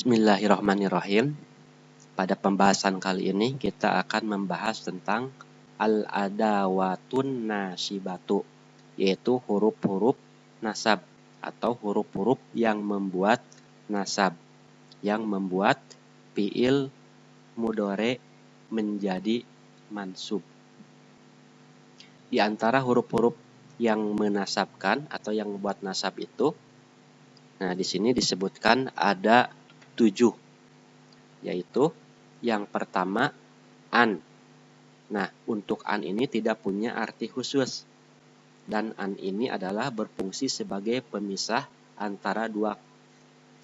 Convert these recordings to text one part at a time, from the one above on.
Bismillahirrahmanirrahim. Pada pembahasan kali ini kita akan membahas tentang al-adawatun nasibatu, yaitu huruf-huruf nasab atau huruf-huruf yang membuat nasab, yang membuat fiil mudhore menjadi mansub. Di antara huruf-huruf yang menasabkan atau yang membuat nasab itu, nah di sini disebutkan ada 7, yaitu yang pertama an. Nah, untuk an ini tidak punya arti khusus, dan an ini adalah berfungsi sebagai pemisah antara dua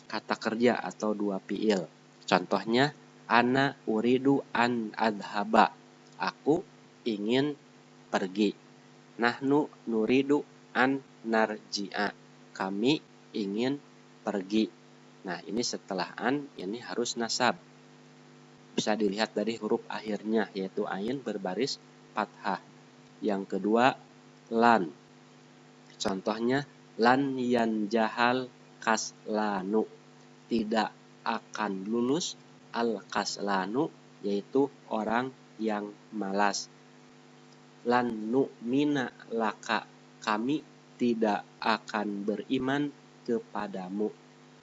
kata kerja atau dua fiil. Contohnya, ana uridu an adhaba, aku ingin pergi. Nahnu nuridu an narji'a, kami ingin pergi. Nah, ini setelah an, ini harus nasab. Bisa dilihat dari huruf akhirnya, yaitu ain berbaris fathah. Yang kedua, lan. Contohnya, lan yanjahal kaslanu, tidak akan lulus al kaslanu, yaitu orang yang malas. Lan nu'mina laka, kami tidak akan beriman kepadamu.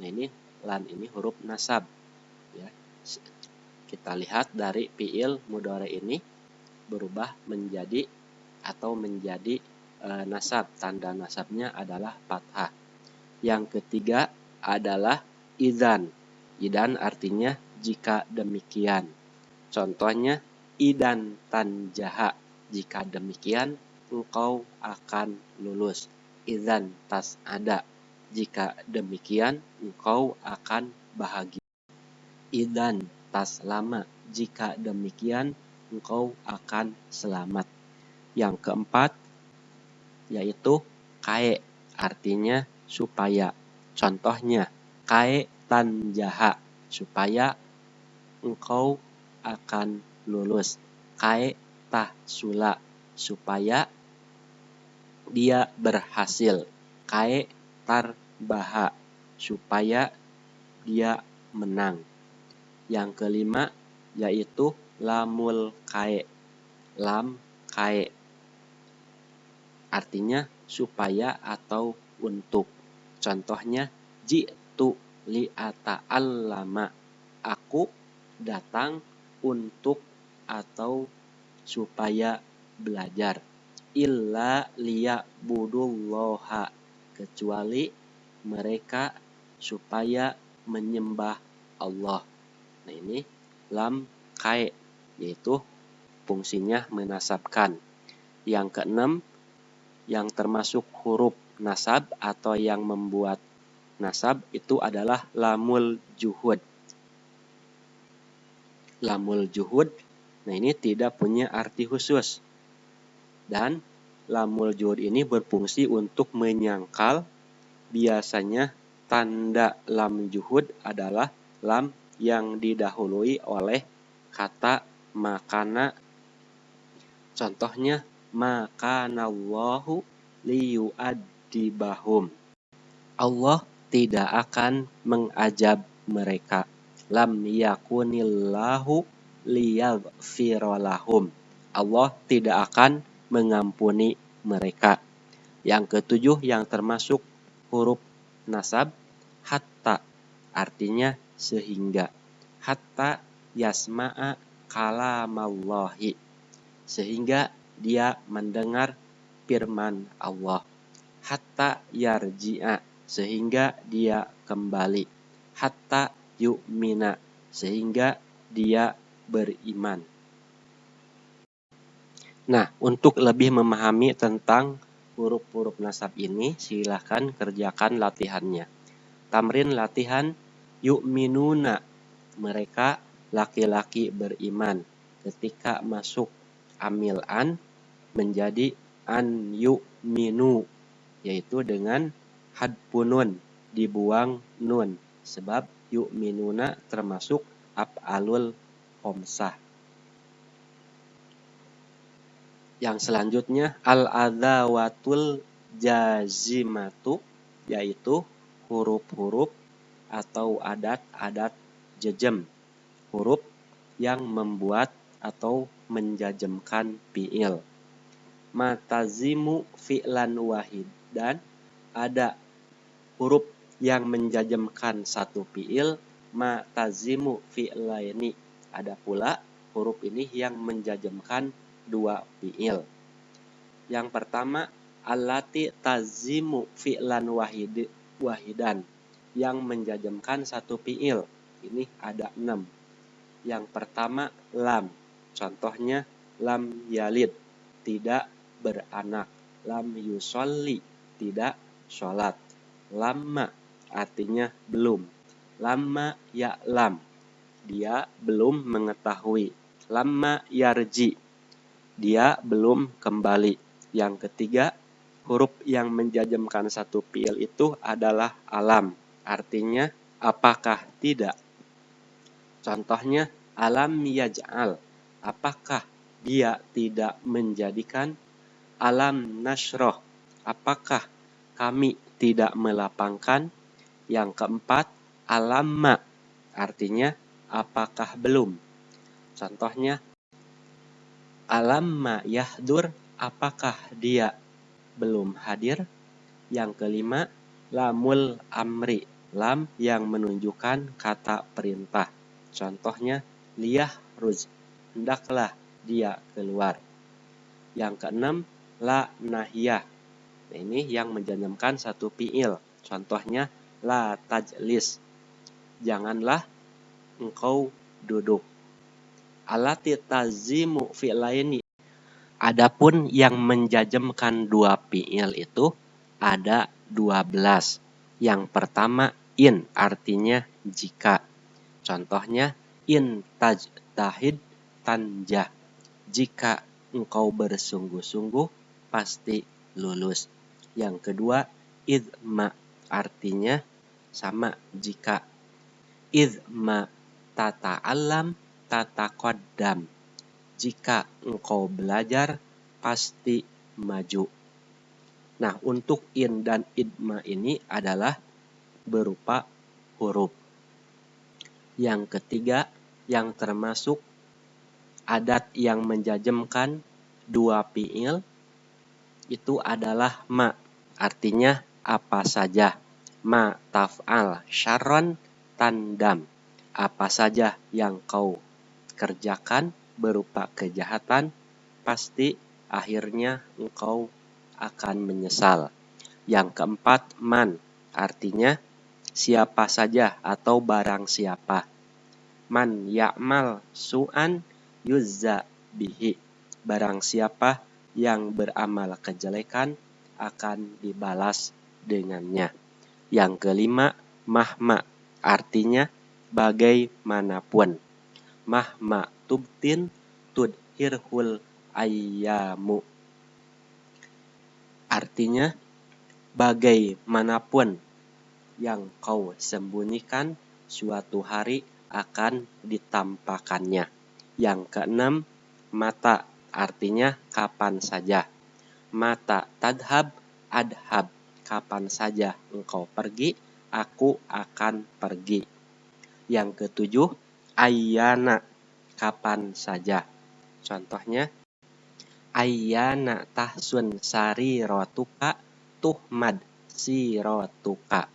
Nah, ini lan ini huruf nasab, ya. Kita lihat dari fiil mudhari ini berubah menjadi atau menjadi nasab. Tanda nasabnya adalah fathah. Yang ketiga adalah idzan. Idzan artinya jika demikian. Contohnya, idan tanjaha, jika demikian engkau akan lulus. Idzan tas'ada, jika demikian engkau akan bahagia. Idan taslama, jika demikian engkau akan selamat. Yang keempat yaitu kae, artinya supaya. Contohnya, kae tanjaha, supaya engkau akan lulus. Kae tahsula, supaya dia berhasil. Kae tarbaha, supaya dia menang. Yang kelima yaitu lamul kae. Lam kae artinya supaya atau untuk. Contohnya, ji'tu li'ata'allama, aku datang untuk atau supaya belajar. Illa liya'budullaha, kecuali mereka supaya menyembah Allah. Nah, ini lam kae, yaitu fungsinya menasabkan. Yang keenam, yang termasuk huruf nasab atau yang membuat nasab itu adalah lamul juhud. Lamul juhud, nah ini tidak punya arti khusus. Dan lamul juhud ini berfungsi untuk menyangkal. Biasanya tanda lam juhud adalah lam yang didahului oleh kata makana. Contohnya, makanallahu liyu'addibahum, Allah tidak akan mengazab mereka. Lam yakunillahu liyaghfiralahum, Allah tidak akan mengampuni mereka. Yang ketujuh yang termasuk huruf nasab, hatta, artinya sehingga. Hatta yasma'a kalamallahi, sehingga dia mendengar firman Allah. Hatta yarji'a, sehingga dia kembali. Hatta yu'mina, sehingga dia beriman. Nah, untuk lebih memahami tentang huruf-huruf nasab ini, silakan kerjakan latihannya. Tamrin latihan yu'minuna, mereka laki-laki beriman. Ketika masuk amil an menjadi an yu'minu, yaitu dengan hadfun nun, dibuang nun, sebab yu'minuna termasuk af'alul khamsah. Yang selanjutnya al-adzawatul jazimatu, yaitu huruf-huruf atau adat-adat jejem, huruf yang membuat atau menjajemkan fiil. Matazimu fi'lan wahid, dan ada huruf yang menjajemkan satu fiil. Matazimu fi'laini, ada pula huruf ini yang menjajemkan dua fiil. Yang pertama, allati tazimu fi'lan wahidan, yang menjajemkan satu fiil. Ini ada 6. Yang pertama, lam. Contohnya, lam yalid, tidak beranak. Lam yusolli, tidak sholat. Lamma, artinya belum. Lamma ya'lam, dia belum mengetahui. Lamma yarji, dia belum kembali. Yang ketiga, huruf yang menjajemkan satu fiil itu adalah alam. Artinya, apakah tidak. Contohnya, alam yaj'al, apakah dia tidak menjadikan. Alam nasroh, apakah kami tidak melapangkan. Yang keempat, alamma, artinya apakah belum. Contohnya, alamma yahdur, apakah dia belum hadir. Yang kelima, lamul amri, lam yang menunjukkan kata perintah. Contohnya, liyah ruz, hendaklah dia keluar. Yang keenam, la nahiyah. Nah, ini yang menjajemkan satu fiil. Contohnya, la tajlis, janganlah engkau duduk. Allati tazimu fi'laini, adapun yang menjajemkan dua fiil itu ada 12. Yang pertama, in, artinya jika. Contohnya, in tajtahid tanjah, jika engkau bersungguh-sungguh pasti lulus. Yang kedua, idma, artinya sama jika. Idma tata'allam tataqaddam, jika engkau belajar pasti maju. Nah, untuk in dan idma ini adalah berupa huruf. Yang ketiga, yang termasuk adat yang menjajemkan dua fiil itu adalah ma, artinya apa saja. Ma taf'al syarron tandam, apa saja yang kau kerjakan berupa kejahatan, pasti akhirnya engkau akan menyesal. Yang keempat, man, artinya siapa saja atau barang siapa. Man ya'mal su'an yuzza bihi, barang siapa yang beramal kejelekan akan dibalas dengannya. Yang kelima, mahma, artinya bagaimanapun. Mahma tubtin tudhirhul ayyamu, artinya bagaimanapun yang kau sembunyikan, suatu hari akan ditampakkannya. Yang keenam, mata, artinya kapan saja. Mata tadhab adhab, kapan saja engkau pergi, aku akan pergi. Yang ketujuh, ayyana, kapan saja. Contohnya, ayyana tahsun sariratuka tuhmad siratuka,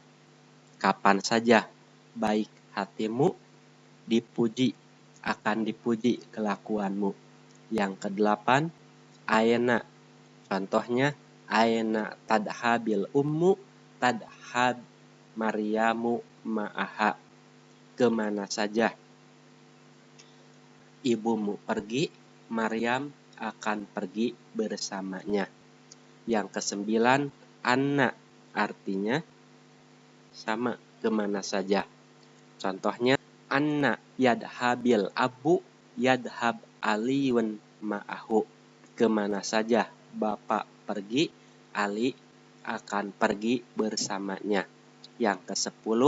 kapan saja baik hatimu dipuji, akan dipuji kelakuanmu. Yang kedelapan, aina, contohnya aina tadhabil ummu tadhab Maryamu ma'aha, kemana saja ibumu pergi, Maryam akan pergi bersamanya. Yang kesembilan, anna, artinya sama kemana saja. Contohnya, anna yadhabil abu yadhab aliyun ma'ahu, kemana saja bapak pergi, Ali akan pergi bersamanya. Yang ke-10,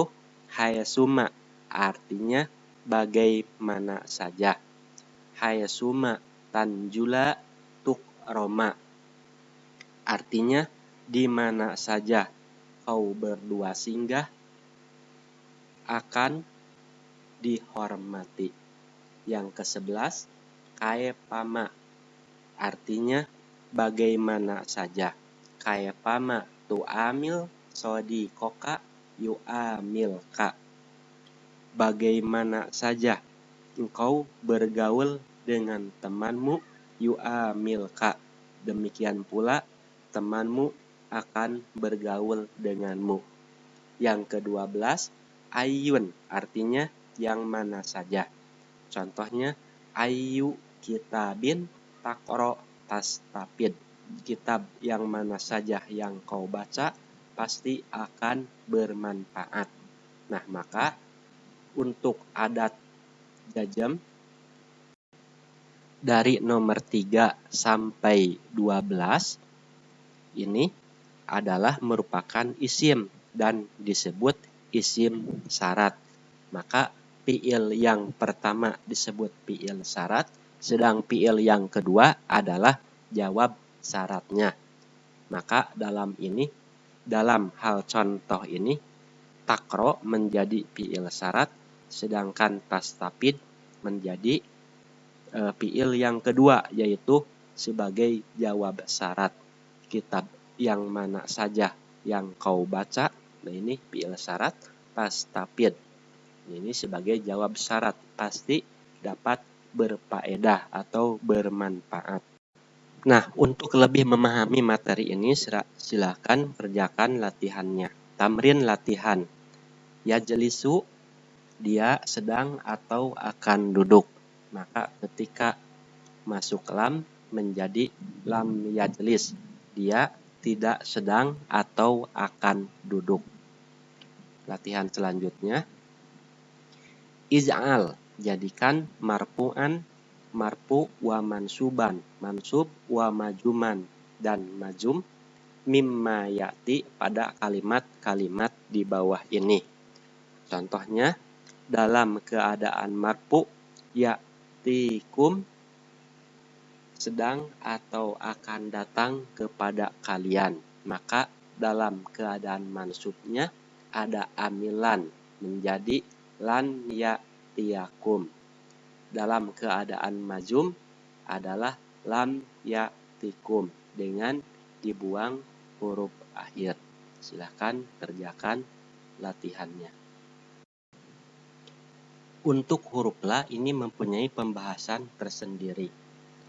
hayasuma, artinya bagaimana saja. Hayasuma tanjula tukroma, artinya di mana saja kau berdua singgah akan dihormati. Yang ke-11, kaepama, artinya bagaimana saja. Kaepama tu'amil sodikoka yu'amilka, bagaimana saja engkau bergaul dengan temanmu, yu'amilka, demikian pula temanmu akan bergaul denganmu. Yang ke-12, ayyun, artinya yang mana saja. Contohnya, ayyu kitabin takro tastafid, kitab yang mana saja yang kau baca pasti akan bermanfaat. Nah, maka untuk adat jazm dari nomor 3 sampai 12 ini adalah merupakan isim dan disebut isim syarat. Maka fiil yang pertama disebut fiil syarat, sedang fiil yang kedua adalah jawab syaratnya. Maka dalam hal contoh ini, takro menjadi fiil syarat, sedangkan tastafid menjadi fiil yang kedua, yaitu sebagai jawab syarat. Kitab yang mana saja yang kau baca, nah ini fiil syarat, tastafid ini sebagai jawab syarat, pasti dapat berfaedah atau bermanfaat. Nah, untuk lebih memahami materi ini, silakan kerjakan latihannya. Tamrin latihan. Yajlisu, dia sedang atau akan duduk. Maka ketika masuk lam menjadi lam yajlis, dia tidak sedang atau akan duduk. Latihan selanjutnya, iz'al, jadikan marfu'an, marfu wa mansuban, mansub wa majuman dan majum, mimma ya'ti, pada kalimat-kalimat di bawah ini. Contohnya, dalam keadaan marfu, ya'tikum, sedang atau akan datang kepada kalian. Maka dalam keadaan mansubnya ada amilan menjadi lan ya'tiyakum. Dalam keadaan majum adalah lam ya'tikum dengan dibuang huruf akhir. Silakan kerjakan latihannya. Untuk huruf la ini mempunyai pembahasan tersendiri.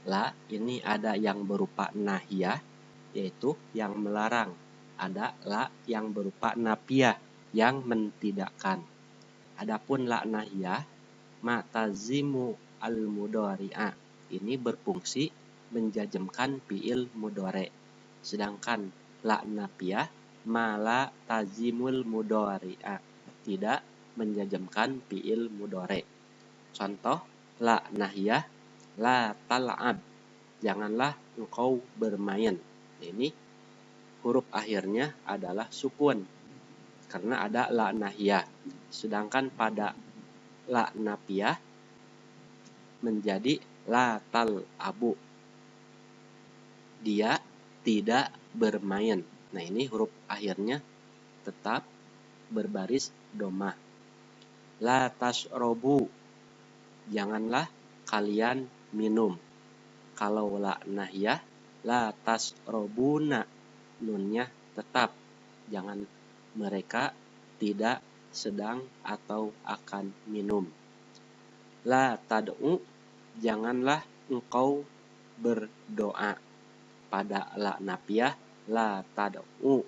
La ini ada yang berupa nahiyah, yaitu yang melarang. Ada la yang berupa nafiyah, yang mentidakkan. Adapun la nahiyah, ma'tazimu al-mudhari'a, ini berfungsi menjazmkan fiil mudhari. Sedangkan la nafiyah, ma la tazimul mudhari'a, tidak menjazmkan fiil mudhari. Contoh la nahiyah, la tal'ab, janganlah engkau bermain. Ini huruf akhirnya adalah sukun karena ada la nahiyah. Sedangkan pada la nafiyah menjadi la tal'abu, dia tidak bermain. Nah, ini huruf akhirnya tetap berbaris domah. La tasrobu, janganlah kalian minum. Kalau la nahiyah, la tasrobuna, nunnya tetap, jangan, mereka tidak sedang atau akan minum. La tad'u, janganlah engkau berdoa. Pada la nafiyah, la tad'u,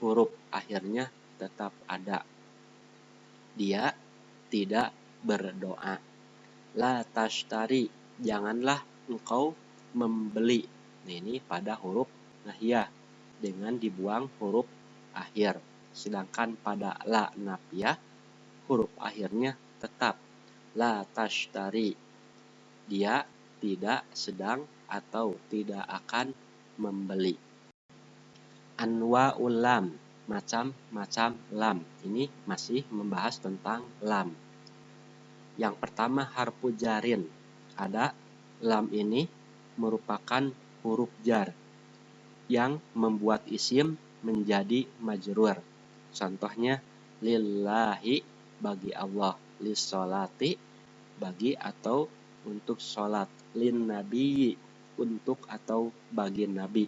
huruf akhirnya tetap ada, dia tidak berdoa. La tashtari, janganlah engkau membeli. Nah, ini pada huruf nahiyah dengan dibuang huruf akhir. Sedangkan pada la nafiyah, huruf akhirnya tetap, la tashtari, dia tidak sedang atau tidak akan membeli. Anwa'ul lam, macam-macam lam. Ini masih membahas tentang lam. Yang pertama harfu jarin. Ada lam ini merupakan huruf jar yang membuat isim menjadi majrur. Contohnya lillahi, bagi Allah. lissolati, bagi atau untuk sholat. Lin nabi, untuk atau bagi nabi.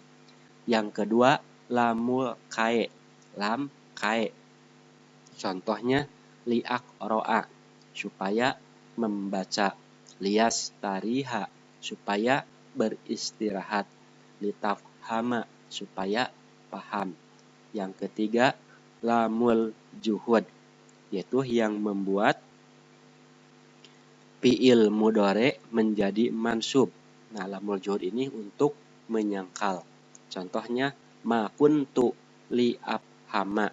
Yang kedua, lamul kae, lam kae. Contohnya liak ro'a, supaya membaca. Lias tariha, supaya beristirahat. Litafhama, supaya paham. Yang ketiga, lamul juhud, yaitu yang membuat fi'il mudhari menjadi mansub. Nah, lamul juhud ini untuk menyangkal. Contohnya, ma kuntu li afhama,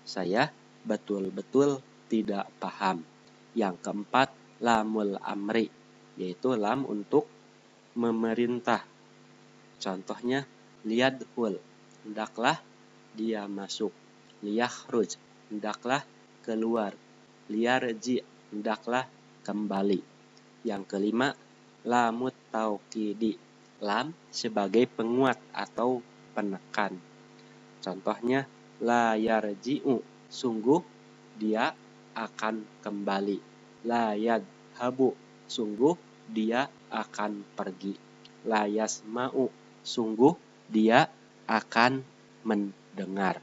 saya betul-betul tidak paham. Yang keempat, lamul amri, yaitu lam untuk memerintah. Contohnya, liyadkhul, hendaklah dia masuk. Liyakhruj, hendaklah keluar. Liyarji, hendaklah kembali. Yang kelima, lamut taukidi, lam sebagai penguat atau penekan. Contohnya, la yarji'u, sungguh dia akan kembali. La yadhabu, sungguh dia akan pergi. La yasma'u, sungguh dia akan mendengar.